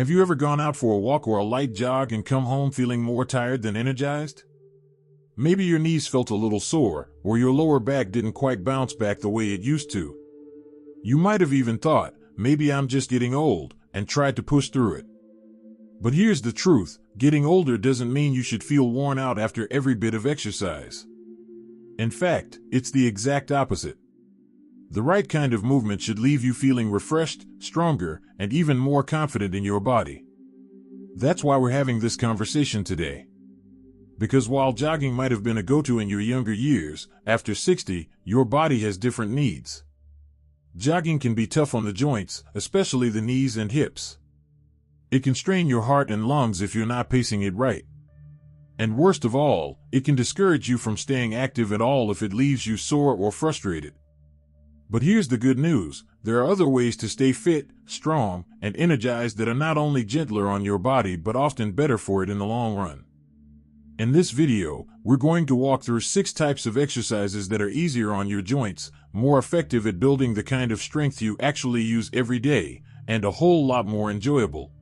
Have you ever gone out for a walk or a light jog and come home feeling more tired than energized? Maybe your knees felt a little sore, or your lower back didn't quite bounce back the way it used to. You might have even thought, maybe I'm just getting old, and tried to push through it. But here's the truth, getting older doesn't mean you should feel worn out after every bit of exercise. In fact, it's the exact opposite. The right kind of movement should leave you feeling refreshed, stronger, and even more confident in your body. That's why we're having this conversation today. Because while jogging might have been a go-to in your younger years, after 60, your body has different needs. Jogging can be tough on the joints, especially the knees and hips. It can strain your heart and lungs if you're not pacing it right. And worst of all, it can discourage you from staying active at all if it leaves you sore or frustrated. But here's the good news, there are other ways to stay fit, strong, and energized that are not only gentler on your body but often better for it in the long run. In this video, we're going to walk through 6 types of exercises that are easier on your joints, more effective at building the kind of strength you actually use every day, and a whole lot more enjoyable.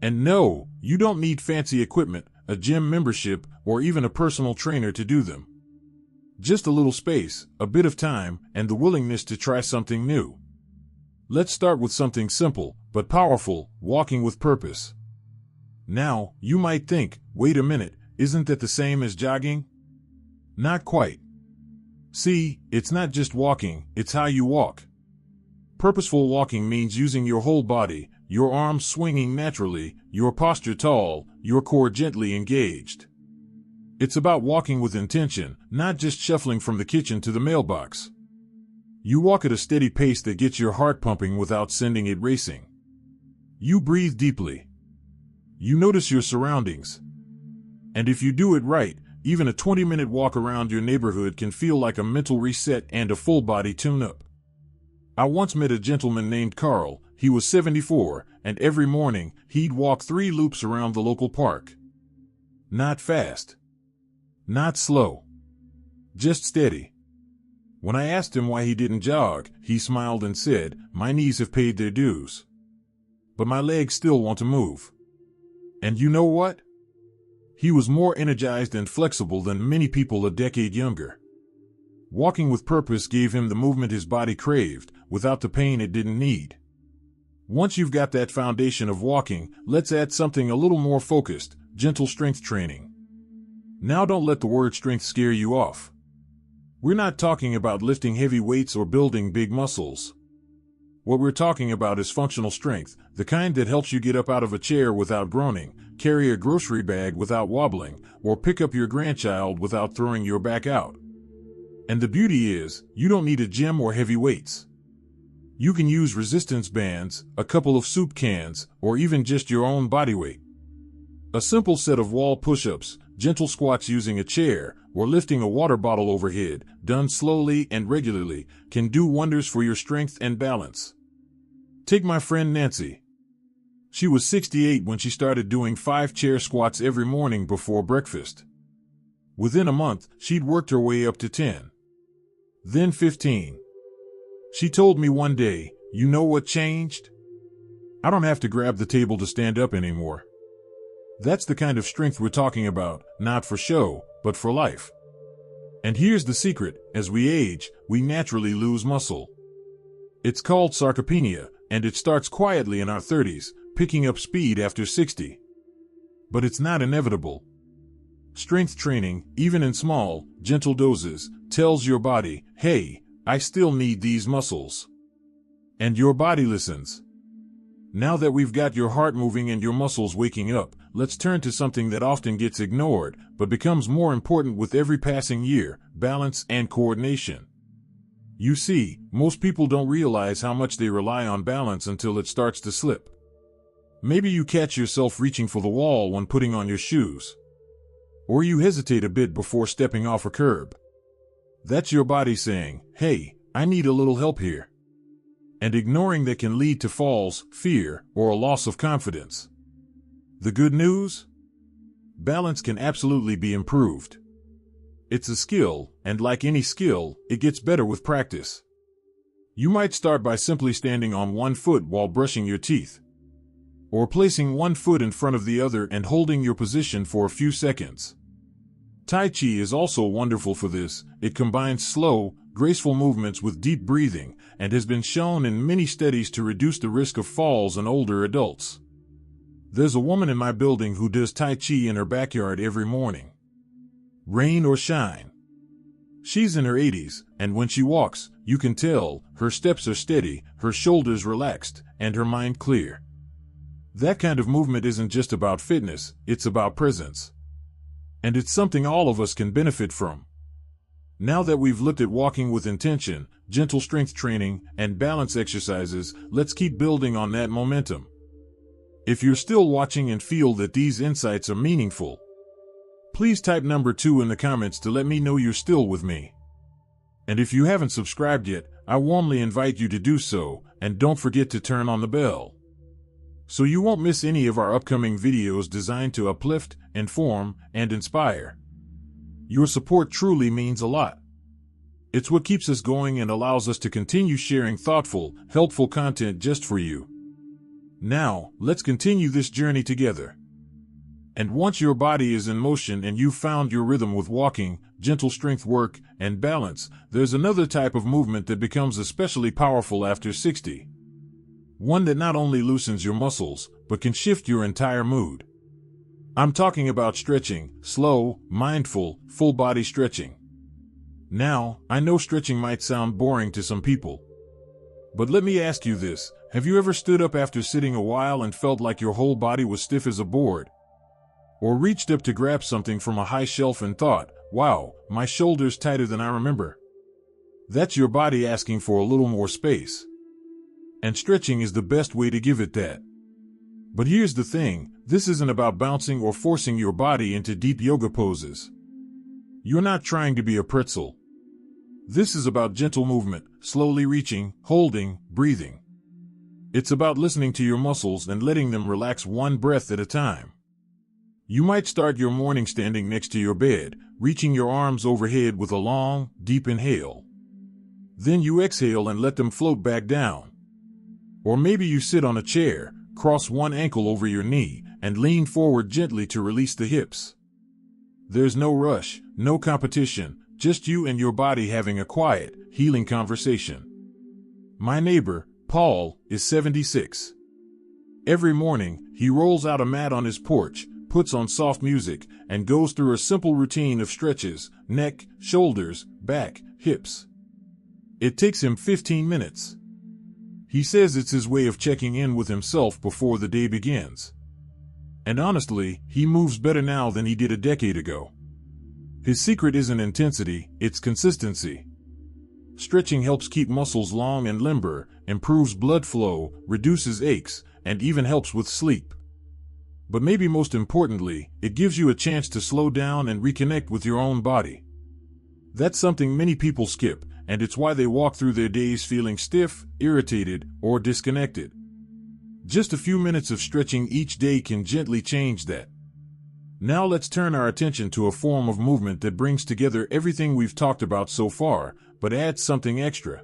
And no, you don't need fancy equipment, a gym membership, or even a personal trainer to do them. Just a little space, a bit of time, and the willingness to try something new. Let's start with something simple, but powerful, walking with purpose. Now, you might think, wait a minute, isn't that the same as jogging? Not quite. See, it's not just walking, it's how you walk. Purposeful walking means using your whole body, your arms swinging naturally, your posture tall, your core gently engaged. It's about walking with intention, not just shuffling from the kitchen to the mailbox. You walk at a steady pace that gets your heart pumping without sending it racing. You breathe deeply. You notice your surroundings. And if you do it right, even a 20-minute walk around your neighborhood can feel like a mental reset and a full-body tune-up. I once met a gentleman named Carl. He was 74, and every morning, he'd walk 3 loops around the local park. Not fast. Not slow. Just steady. When I asked him why he didn't jog, he smiled and said, "My knees have paid their dues. But my legs still want to move." And you know what? He was more energized and flexible than many people a decade younger. Walking with purpose gave him the movement his body craved, without the pain it didn't need. Once you've got that foundation of walking, let's add something a little more focused, gentle strength training. Now don't let the word strength scare you off. We're not talking about lifting heavy weights or building big muscles. What we're talking about is functional strength, the kind that helps you get up out of a chair without groaning, carry a grocery bag without wobbling, or pick up your grandchild without throwing your back out. And the beauty is, you don't need a gym or heavy weights. You can use resistance bands, a couple of soup cans, or even just your own body weight. A simple set of wall push-ups, gentle squats using a chair, or lifting a water bottle overhead, done slowly and regularly, can do wonders for your strength and balance. Take my friend Nancy. She was 68 when she started doing 5 chair squats every morning before breakfast. Within a month, she'd worked her way up to 10. Then 15. She told me one day, "You know what changed? I don't have to grab the table to stand up anymore." That's the kind of strength we're talking about, not for show, but for life. And here's the secret, as we age, we naturally lose muscle. It's called sarcopenia, and it starts quietly in our 30s, picking up speed after 60. But it's not inevitable. Strength training, even in small, gentle doses, tells your body, "Hey, I still need these muscles." And your body listens. Now that we've got your heart moving and your muscles waking up, let's turn to something that often gets ignored, but becomes more important with every passing year: balance and coordination. You see, most people don't realize how much they rely on balance until it starts to slip. Maybe you catch yourself reaching for the wall when putting on your shoes. Or you hesitate a bit before stepping off a curb. That's your body saying, "Hey, I need a little help here." And ignoring that can lead to falls, fear, or a loss of confidence. The good news? Balance can absolutely be improved. It's a skill, and like any skill, it gets better with practice. You might start by simply standing on one foot while brushing your teeth. or placing one foot in front of the other and holding your position for a few seconds. Tai Chi is also wonderful for this. It combines slow, graceful movements with deep breathing and has been shown in many studies to reduce the risk of falls in older adults. There's a woman in my building who does Tai Chi in her backyard every morning, rain or shine. She's in her 80s, and when she walks, you can tell her steps are steady, her shoulders relaxed, and her mind clear. That kind of movement isn't just about fitness, it's about presence. And it's something all of us can benefit from. Now that we've looked at walking with intention, gentle strength training, and balance exercises, let's keep building on that momentum. If you're still watching and feel that these insights are meaningful, please type number 2 in the comments to let me know you're still with me. And if you haven't subscribed yet, I warmly invite you to do so, and don't forget to turn on the bell, so you won't miss any of our upcoming videos designed to uplift, inform, and inspire. Your support truly means a lot. It's what keeps us going and allows us to continue sharing thoughtful, helpful content just for you. Now, let's continue this journey together. And once your body is in motion and you've found your rhythm with walking, gentle strength work, and balance, there's another type of movement that becomes especially powerful after 60. One that not only loosens your muscles, but can shift your entire mood. I'm talking about stretching, slow, mindful, full-body stretching. Now, I know stretching might sound boring to some people. But let me ask you this, have you ever stood up after sitting a while and felt like your whole body was stiff as a board? Or reached up to grab something from a high shelf and thought, wow, my shoulder's tighter than I remember? That's your body asking for a little more space. And stretching is the best way to give it that. But here's the thing, this isn't about bouncing or forcing your body into deep yoga poses. You're not trying to be a pretzel. This is about gentle movement, slowly reaching, holding, breathing. It's about listening to your muscles and letting them relax one breath at a time. You might start your morning standing next to your bed, reaching your arms overhead with a long, deep inhale. Then you exhale and let them float back down. Or maybe you sit on a chair, cross one ankle over your knee, and lean forward gently to release the hips. There's no rush, no competition, just you and your body having a quiet, healing conversation. My neighbor, Paul, is 76. Every morning, he rolls out a mat on his porch, puts on soft music, and goes through a simple routine of stretches, neck, shoulders, back, hips. It takes him 15 minutes. He says it's his way of checking in with himself before the day begins. And honestly, he moves better now than he did a decade ago. His secret isn't intensity, it's consistency. Stretching helps keep muscles long and limber, improves blood flow, reduces aches, and even helps with sleep. But maybe most importantly, it gives you a chance to slow down and reconnect with your own body. That's something many people skip, and it's why they walk through their days feeling stiff, irritated, or disconnected. Just a few minutes of stretching each day can gently change that. Now let's turn our attention to a form of movement that brings together everything we've talked about so far, but adds something extra.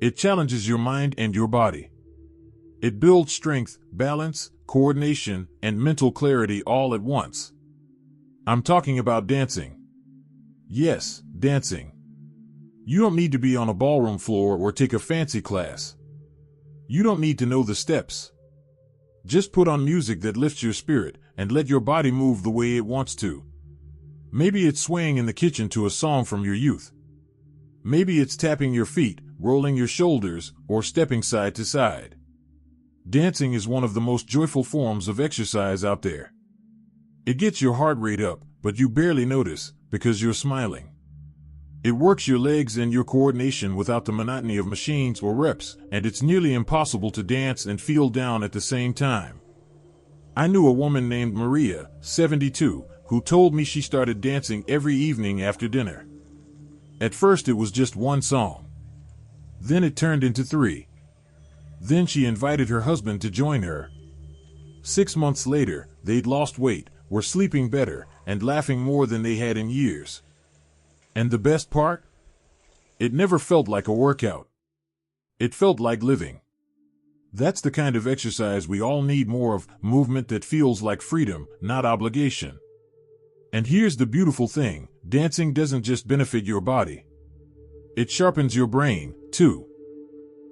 It challenges your mind and your body. It builds strength, balance, coordination, and mental clarity all at once. I'm talking about dancing. Yes, dancing. You don't need to be on a ballroom floor or take a fancy class. You don't need to know the steps. Just put on music that lifts your spirit and let your body move the way it wants to. Maybe it's swaying in the kitchen to a song from your youth. Maybe it's tapping your feet, rolling your shoulders, or stepping side to side. Dancing is one of the most joyful forms of exercise out there. It gets your heart rate up, but you barely notice because you're smiling. It works your legs and your coordination without the monotony of machines or reps, and it's nearly impossible to dance and feel down at the same time. I knew a woman named Maria, 72, who told me she started dancing every evening after dinner. At first it was just one song. Then it turned into 3. Then she invited her husband to join her. 6 months later, they'd lost weight, were sleeping better, and laughing more than they had in years. And the best part? It never felt like a workout. It felt like living. That's the kind of exercise we all need more of, movement that feels like freedom, not obligation. And here's the beautiful thing, dancing doesn't just benefit your body. It sharpens your brain, too.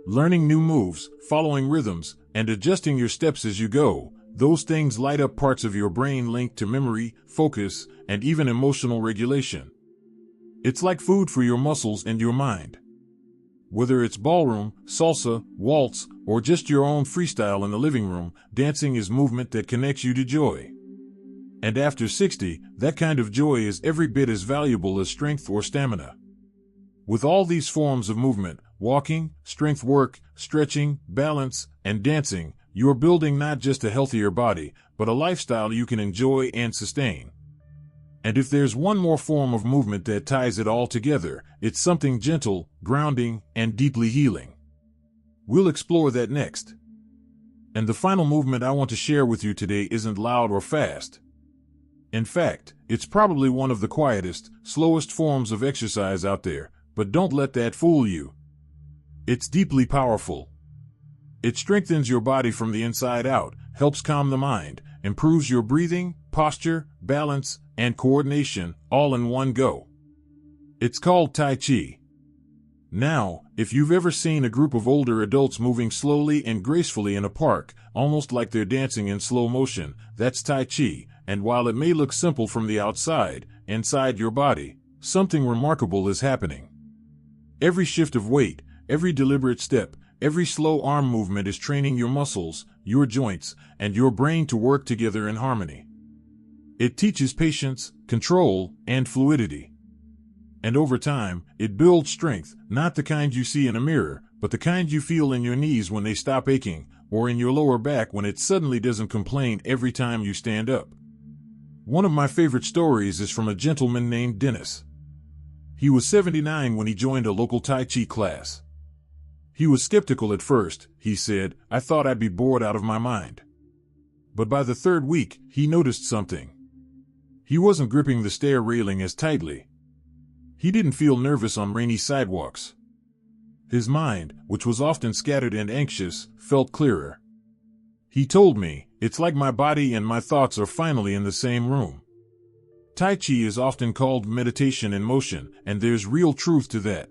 Learning new moves, following rhythms, and adjusting your steps as you go, those things light up parts of your brain linked to memory, focus, and even emotional regulation. It's like food for your muscles and your mind. Whether it's ballroom, salsa, waltz, or just your own freestyle in the living room, dancing is movement that connects you to joy. And after 60, that kind of joy is every bit as valuable as strength or stamina. With all these forms of movement, walking, strength work, stretching, balance, and dancing, you're building not just a healthier body, but a lifestyle you can enjoy and sustain. And if there's one more form of movement that ties it all together, it's something gentle, grounding, and deeply healing. We'll explore that next. And the final movement I want to share with you today isn't loud or fast. In fact, it's probably one of the quietest, slowest forms of exercise out there, but don't let that fool you. It's deeply powerful. It strengthens your body from the inside out, helps calm the mind, improves your breathing, posture, balance, and coordination, all in one go. It's called Tai Chi. Now, if you've ever seen a group of older adults moving slowly and gracefully in a park, almost like they're dancing in slow motion, that's Tai Chi, and while it may look simple from the outside, inside your body, something remarkable is happening. Every shift of weight, every deliberate step, every slow arm movement is training your muscles, your joints, and your brain to work together in harmony. It teaches patience, control, and fluidity. And over time, it builds strength, not the kind you see in a mirror, but the kind you feel in your knees when they stop aching, or in your lower back when it suddenly doesn't complain every time you stand up. One of my favorite stories is from a gentleman named Dennis. He was 79 when he joined a local Tai Chi class. He was skeptical at first, he said. I thought I'd be bored out of my mind. But by the third week, he noticed something. He wasn't gripping the stair railing as tightly. He didn't feel nervous on rainy sidewalks. His mind, which was often scattered and anxious, felt clearer. He told me, it's like my body and my thoughts are finally in the same room. Tai Chi is often called meditation in motion, and there's real truth to that.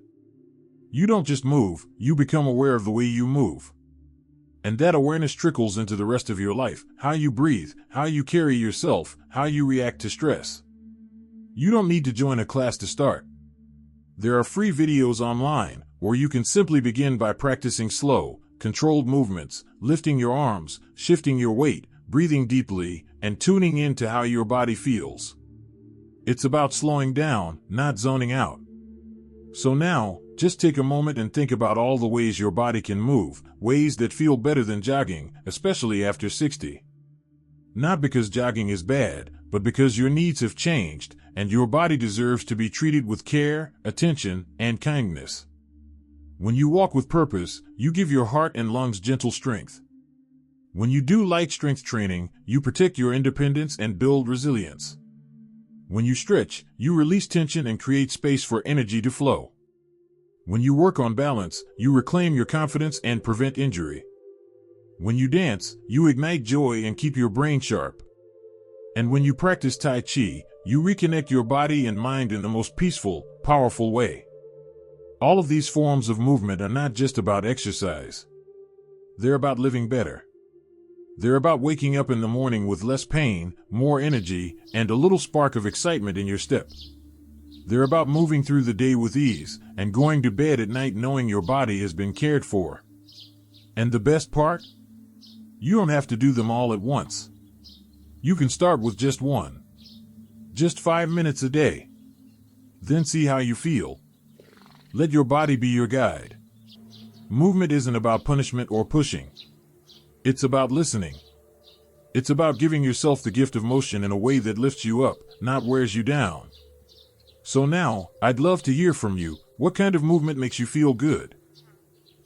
You don't just move, you become aware of the way you move. And that awareness trickles into the rest of your life, how you breathe, how you carry yourself, how you react to stress. You don't need to join a class to start. There are free videos online, or you can simply begin by practicing slow, controlled movements, lifting your arms, shifting your weight, breathing deeply, and tuning in to how your body feels. It's about slowing down, not zoning out. So now, just take a moment and think about all the ways your body can move, ways that feel better than jogging, especially after 60. Not because jogging is bad, but because your needs have changed, and your body deserves to be treated with care, attention, and kindness. When you walk with purpose, you give your heart and lungs gentle strength. When you do light strength training, you protect your independence and build resilience. When you stretch, you release tension and create space for energy to flow. When you work on balance, you reclaim your confidence and prevent injury. When you dance, you ignite joy and keep your brain sharp. And when you practice Tai Chi, you reconnect your body and mind in the most peaceful, powerful way. All of these forms of movement are not just about exercise. They're about living better. They're about waking up in the morning with less pain, more energy, and a little spark of excitement in your step. They're about moving through the day with ease and going to bed at night knowing your body has been cared for. And the best part? You don't have to do them all at once. You can start with just one. Just 5 minutes a day. Then see how you feel. Let your body be your guide. Movement isn't about punishment or pushing. It's about listening. It's about giving yourself the gift of motion in a way that lifts you up, not wears you down. So now, I'd love to hear from you. What kind of movement makes you feel good?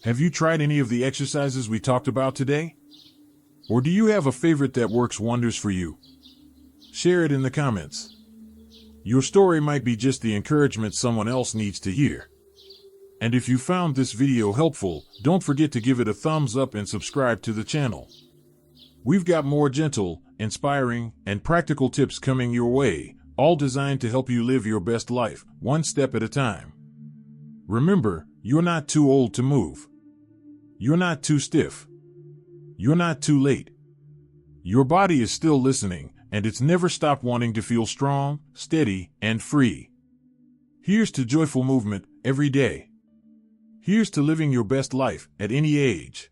Have you tried any of the exercises we talked about today? Or do you have a favorite that works wonders for you? Share it in the comments. Your story might be just the encouragement someone else needs to hear. And if you found this video helpful, don't forget to give it a thumbs up and subscribe to the channel. We've got more gentle, inspiring, and practical tips coming your way, all designed to help you live your best life, one step at a time. Remember, you're not too old to move. You're not too stiff. You're not too late. Your body is still listening, and it's never stopped wanting to feel strong, steady, and free. Here's to joyful movement every day. Here's to living your best life at any age.